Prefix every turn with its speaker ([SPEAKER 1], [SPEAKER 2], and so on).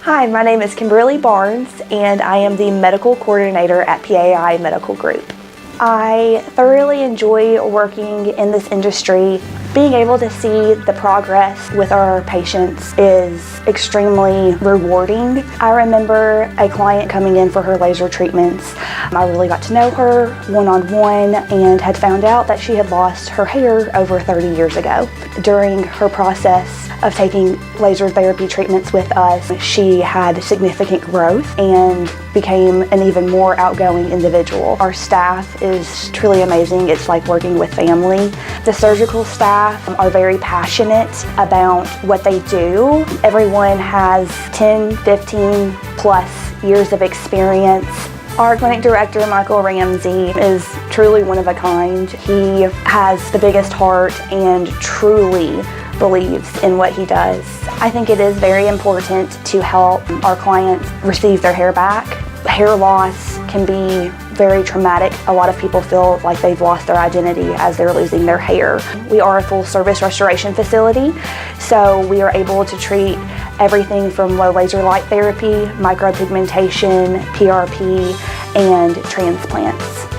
[SPEAKER 1] Hi, my name is Kimberly Barnes, and I am the medical coordinator at PAI Medical Group. I thoroughly enjoy working in this industry. Being able to see the progress with our patients is extremely rewarding. I remember a client coming in for her laser treatments. I really got to know her one-on-one and had found out that she had lost her hair over 30 years ago. During her process of taking laser therapy treatments with us, she had significant growth and became an even more outgoing individual. Our staff is truly amazing. It's like working with family. The surgical staff are very passionate about what they do. Everyone has 10, 15 plus years of experience. Our clinic director, Michael Ramsey, is truly one of a kind. He has the biggest heart and truly believes in what he does. I think it is very important to help our clients receive their hair back. Hair loss can be very traumatic. A lot of people feel like they've lost their identity as they're losing their hair. We are a full service restoration facility, so we are able to treat everything from low laser light therapy, micropigmentation, PRP, and transplants.